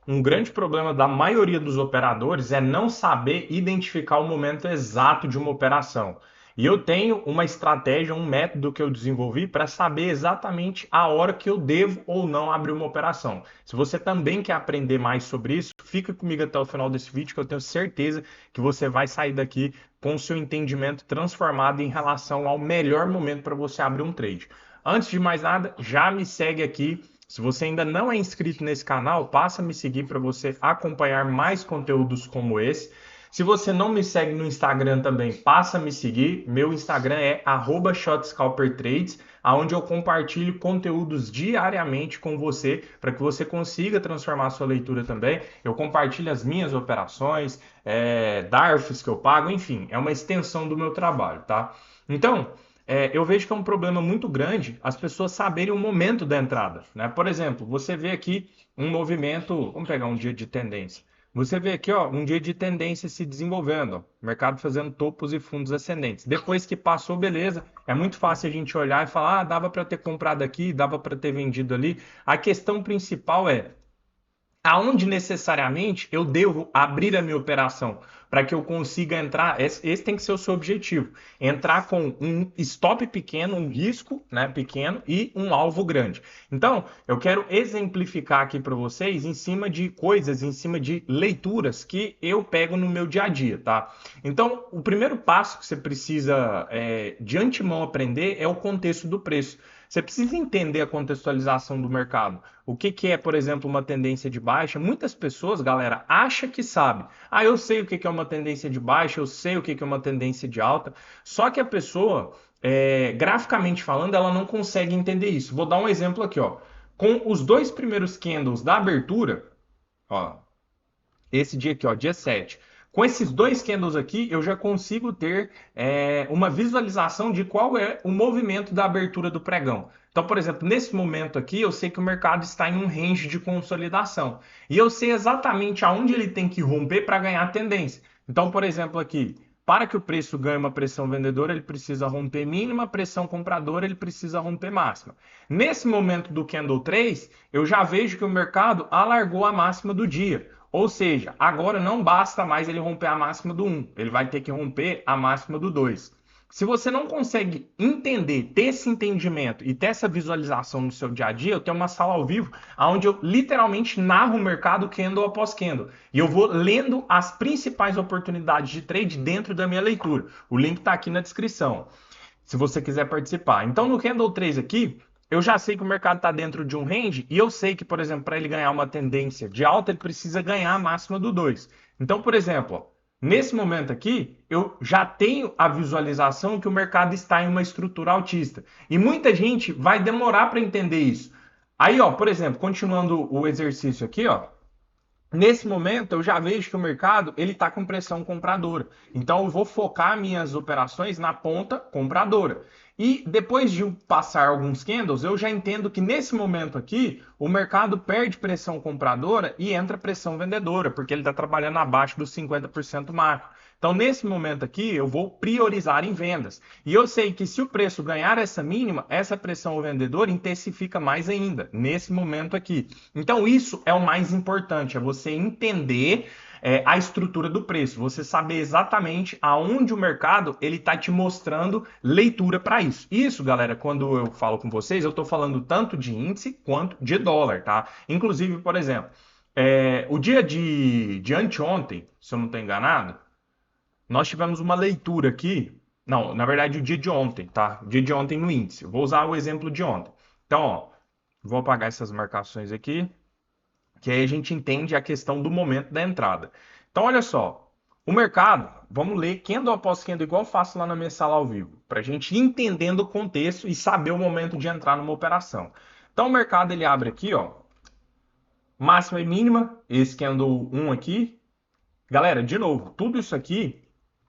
Um grande problema da maioria dos operadores é não saber identificar o momento exato de uma operação. E eu tenho uma estratégia, um método que eu desenvolvi para saber exatamente a hora que eu devo ou não abrir uma operação. Se você também quer aprender mais sobre isso, fica comigo até o final desse vídeo que eu tenho certeza que você vai sair daqui com o seu entendimento transformado em relação ao melhor momento para você abrir um trade. Antes de mais nada, já me segue aqui. Se você ainda não é inscrito nesse canal, passa a me seguir para você acompanhar mais conteúdos como esse. Se você não me segue no Instagram também, passa a me seguir. Meu Instagram é @shotscalpertrades, onde eu compartilho conteúdos diariamente com você para que você consiga transformar a sua leitura também. Eu compartilho as minhas operações, DARFs que eu pago, enfim, é uma extensão do meu trabalho, tá? Então, eu vejo que é um problema muito grande as pessoas saberem o momento da entrada, né? Por exemplo, você vê aqui um movimento, vamos pegar um dia de tendência. Você vê aqui, ó, um dia de tendência se desenvolvendo, ó, mercado fazendo topos e fundos ascendentes. Depois que passou, beleza, é muito fácil a gente olhar e falar, ah, dava para ter comprado aqui, dava para ter vendido ali. A questão principal é aonde necessariamente eu devo abrir a minha operação para que eu consiga entrar. Esse tem que ser o seu objetivo. Entrar com um stop pequeno, um risco, né, pequeno e um alvo grande. Então, eu quero exemplificar aqui para vocês em cima de coisas, em cima de leituras que eu pego no meu dia a dia, tá? Então, o primeiro passo que você precisa de antemão aprender é o contexto do preço. Você precisa entender a contextualização do mercado. O que, que é, por exemplo, uma tendência de baixa? Muitas pessoas, galera, acham que sabe. Ah, eu sei o que, que é uma tendência de baixa, eu sei o que, que é uma tendência de alta. Só que a pessoa, graficamente falando, ela não consegue entender isso. Vou dar um exemplo aqui, ó. Com os dois primeiros candles da abertura, ó, esse dia aqui, ó, dia 7. Com esses dois candles aqui, eu já consigo ter uma visualização de qual é o movimento da abertura do pregão. Então, por exemplo, nesse momento aqui, eu sei que o mercado está em um range de consolidação. E eu sei exatamente aonde ele tem que romper para ganhar tendência. Então, por exemplo, aqui, para que o preço ganhe uma pressão vendedora, ele precisa romper mínima, pressão compradora, ele precisa romper máxima. Nesse momento do candle 3, eu já vejo que o mercado alargou a máxima do dia. Ou seja, agora não basta mais ele romper a máxima do 1, ele vai ter que romper a máxima do 2. Se você não consegue entender, ter esse entendimento e ter essa visualização no seu dia a dia, eu tenho uma sala ao vivo onde eu literalmente narro o mercado candle após candle. E eu vou lendo as principais oportunidades de trade dentro da minha leitura. O link está aqui na descrição, se você quiser participar. Então, no candle 3 aqui, eu já sei que o mercado está dentro de um range e eu sei que, por exemplo, para ele ganhar uma tendência de alta, ele precisa ganhar a máxima do 2. Então, por exemplo, ó, nesse momento aqui, eu já tenho a visualização que o mercado está em uma estrutura altista. E muita gente vai demorar para entender isso. Aí, ó, por exemplo, continuando o exercício aqui, ó, nesse momento, eu já vejo que o mercado ele está com pressão compradora. Então, eu vou focar minhas operações na ponta compradora. E depois de passar alguns candles, eu já entendo que nesse momento aqui, o mercado perde pressão compradora e entra pressão vendedora, porque ele está trabalhando abaixo dos 50% macro. Então, nesse momento aqui, eu vou priorizar em vendas. E eu sei que se o preço ganhar essa mínima, essa pressão ao vendedor intensifica mais ainda, nesse momento aqui. Então, isso é o mais importante, é você entender a estrutura do preço, você saber exatamente aonde o mercado ele está te mostrando leitura para isso. Isso, galera, quando eu falo com vocês, eu estou falando tanto de índice quanto de dólar, tá? Inclusive, por exemplo, o dia de anteontem, se eu não estou enganado, nós tivemos uma leitura aqui. Não, na verdade, o dia de ontem, tá? O dia de ontem no índice. Eu vou usar o exemplo de ontem. Então, ó, vou apagar essas marcações aqui, que aí a gente entende a questão do momento da entrada. Então, olha só. O mercado, vamos ler candle após candle, igual eu faço lá na minha sala ao vivo, para a gente ir entendendo o contexto e saber o momento de entrar numa operação. Então, o mercado ele abre aqui, ó, máxima e mínima, esse candle 1 aqui. Galera, de novo, tudo isso aqui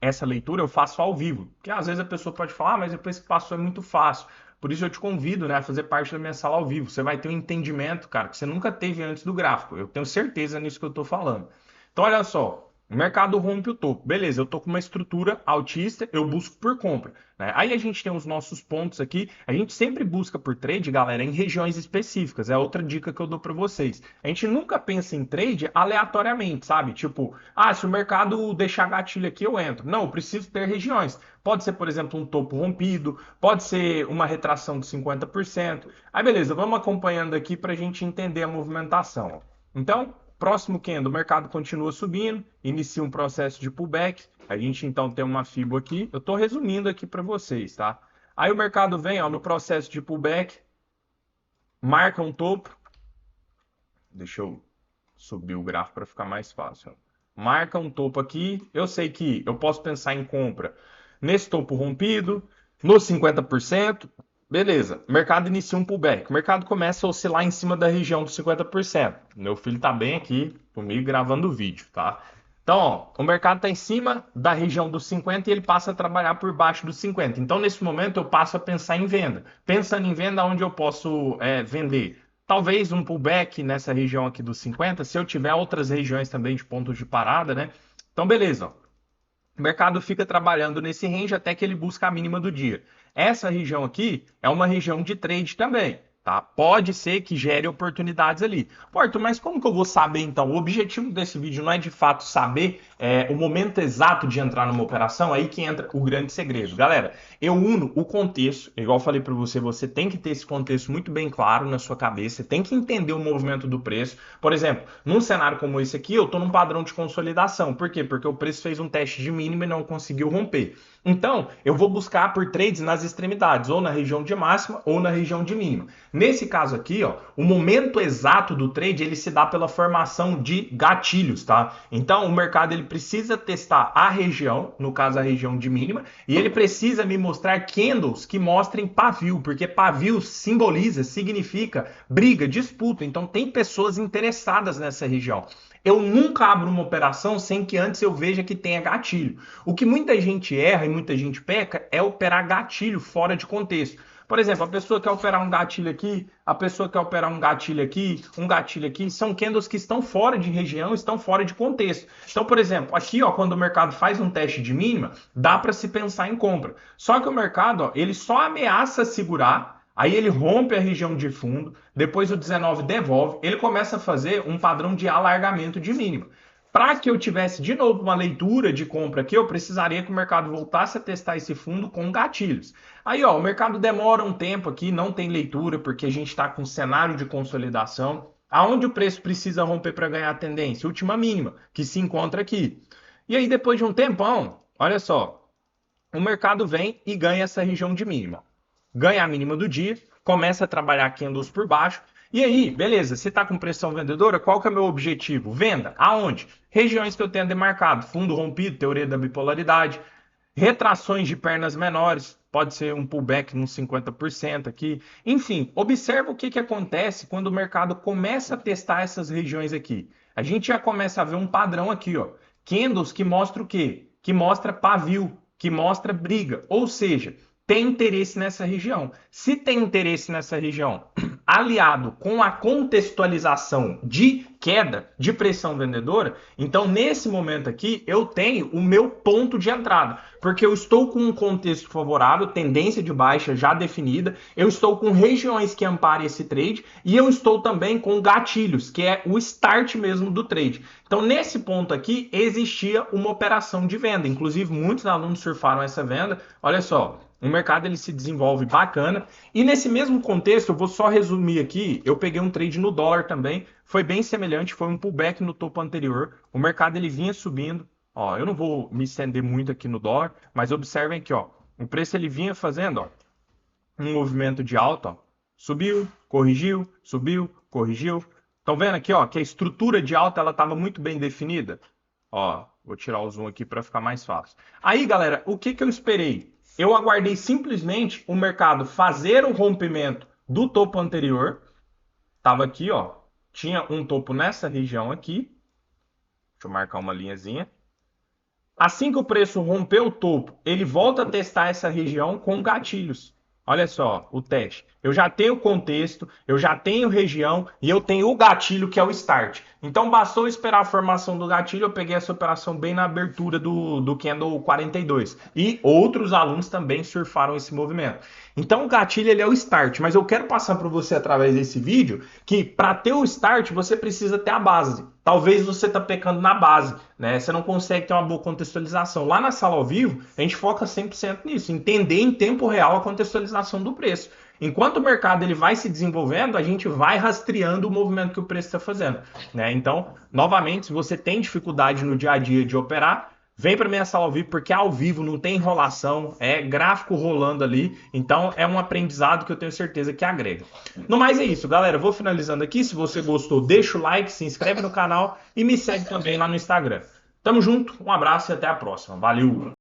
essa leitura eu faço ao vivo. Porque às vezes a pessoa pode falar, mas depois que passou é muito fácil. Por isso eu te convido, né, a fazer parte da minha sala ao vivo. Você vai ter um entendimento, cara, que você nunca teve antes do gráfico. Eu tenho certeza nisso que eu estou falando. Então, olha só. O mercado rompe o topo. Beleza, eu tô com uma estrutura altista, eu busco por compra, né? Aí a gente tem os nossos pontos aqui. A gente sempre busca por trade, galera, em regiões específicas. É outra dica que eu dou para vocês. A gente nunca pensa em trade aleatoriamente, sabe? Tipo, se o mercado deixar gatilho aqui, eu entro. Não, eu preciso ter regiões. Pode ser, por exemplo, um topo rompido, pode ser uma retração de 50%. Aí, beleza, vamos acompanhando aqui para a gente entender a movimentação. Então, próximo candle, o mercado continua subindo, inicia um processo de pullback. A gente então tem uma FIBO aqui. Eu estou resumindo aqui para vocês, tá? Aí o mercado vem, ó, no processo de pullback, marca um topo. Deixa eu subir o gráfico para ficar mais fácil. Ó. Marca um topo aqui. Eu sei que eu posso pensar em compra nesse topo rompido, no 50%. Beleza, o mercado inicia um pullback. O mercado começa a oscilar em cima da região dos 50%. Meu filho tá bem aqui comigo gravando o vídeo, tá? Então, ó, o mercado está em cima da região dos 50 e ele passa a trabalhar por baixo dos 50. Então, nesse momento, eu passo a pensar em venda. Pensando em venda, onde eu posso vender? Talvez um pullback nessa região aqui dos 50, se eu tiver outras regiões também de pontos de parada, né? Então, beleza. Ó. O mercado fica trabalhando nesse range até que ele busca a mínima do dia. Essa região aqui é uma região de trade também, tá? Pode ser que gere oportunidades ali. Pô, Arthur, mas como que eu vou saber então? O objetivo desse vídeo não é de fato saber o momento exato de entrar numa operação, aí que entra o grande segredo. Galera, eu uno o contexto, igual eu falei para você, você tem que ter esse contexto muito bem claro na sua cabeça, você tem que entender o movimento do preço. Por exemplo, num cenário como esse aqui, eu estou num padrão de consolidação. Por quê? Porque o preço fez um teste de mínimo e não conseguiu romper. Então, eu vou buscar por trades nas extremidades, ou na região de máxima ou na região de mínima. Nesse caso aqui, ó, o momento exato do trade ele se dá pela formação de gatilhos, tá? Então, o mercado ele precisa testar a região, no caso a região de mínima, e ele precisa me mostrar candles que mostrem pavio, porque pavio simboliza, significa briga, disputa. Então, tem pessoas interessadas nessa região. Eu nunca abro uma operação sem que antes eu veja que tenha gatilho. O que muita gente erra e muita gente peca é operar gatilho fora de contexto. Por exemplo, a pessoa quer operar um gatilho aqui, a pessoa quer operar um gatilho aqui, são candles que estão fora de região, estão fora de contexto. Então, por exemplo, aqui, ó, quando o mercado faz um teste de mínima, dá para se pensar em compra. Só que o mercado, ó, ele só ameaça segurar. Aí ele rompe a região de fundo, depois o 19 devolve, ele começa a fazer um padrão de alargamento de mínima. Para que eu tivesse de novo uma leitura de compra aqui, eu precisaria que o mercado voltasse a testar esse fundo com gatilhos. Aí, ó, o mercado demora um tempo aqui, não tem leitura, porque a gente está com um cenário de consolidação. Aonde o preço precisa romper para ganhar a tendência? Última mínima, que se encontra aqui. E aí, depois de um tempão, olha só, o mercado vem e ganha essa região de mínima. Ganha a mínima do dia, começa a trabalhar candles por baixo. E aí, beleza, você está com pressão vendedora, qual que é o meu objetivo? Venda. Aonde? Regiões que eu tenho demarcado. Fundo rompido, teoria da bipolaridade, retrações de pernas menores, pode ser um pullback nos 50% aqui. Enfim, observa o que, que acontece quando o mercado começa a testar essas regiões aqui. A gente já começa a ver um padrão aqui, ó. Candles que mostra o quê? Que mostra pavio, que mostra briga. Ou seja, tem interesse nessa região. Se tem interesse nessa região, aliado com a contextualização de queda de pressão vendedora, então nesse momento aqui eu tenho o meu ponto de entrada, porque eu estou com um contexto favorável, tendência de baixa já definida, eu estou com regiões que amparem esse trade e eu estou também com gatilhos, que é o start mesmo do trade. Então nesse ponto aqui existia uma operação de venda, inclusive muitos alunos surfaram essa venda. Olha só, o mercado ele se desenvolve bacana. E nesse mesmo contexto, eu vou só resumir aqui, eu peguei um trade no dólar também, foi bem semelhante, foi um pullback no topo anterior. O mercado ele vinha subindo. Ó, eu não vou me estender muito aqui no dólar, mas observem aqui, ó, o preço ele vinha fazendo, ó, um movimento de alta, ó, subiu, corrigiu. Estão vendo aqui, ó, que a estrutura de alta ela estava muito bem definida? Ó, vou tirar o zoom aqui para ficar mais fácil. Aí, galera, o que que eu esperei? Eu aguardei simplesmente o mercado fazer o rompimento do topo anterior. Tava aqui, ó. Tinha um topo nessa região aqui. Deixa eu marcar uma linhazinha. Assim que o preço rompeu o topo, ele volta a testar essa região com gatilhos. Olha só, o teste. Eu já tenho o contexto, eu já tenho região e eu tenho o gatilho que é o start. Então bastou esperar a formação do gatilho, eu peguei essa operação bem na abertura do candle 42. E outros alunos também surfaram esse movimento. Então o gatilho ele é o start, mas eu quero passar para você através desse vídeo que para ter o start você precisa ter a base. Talvez você está pecando na base, né? Você não consegue ter uma boa contextualização. Lá na sala ao vivo, a gente foca 100% nisso, entender em tempo real a contextualização do preço. Enquanto o mercado ele vai se desenvolvendo, a gente vai rastreando o movimento que o preço está fazendo, né? Então, novamente, se você tem dificuldade no dia a dia de operar, vem para minha sala ao vivo, porque ao vivo não tem enrolação, é gráfico rolando ali, então é um aprendizado que eu tenho certeza que agrega. No mais é isso, galera, vou finalizando aqui, se você gostou, deixa o like, se inscreve no canal e me segue também lá no Instagram. Tamo junto, um abraço e até a próxima, valeu!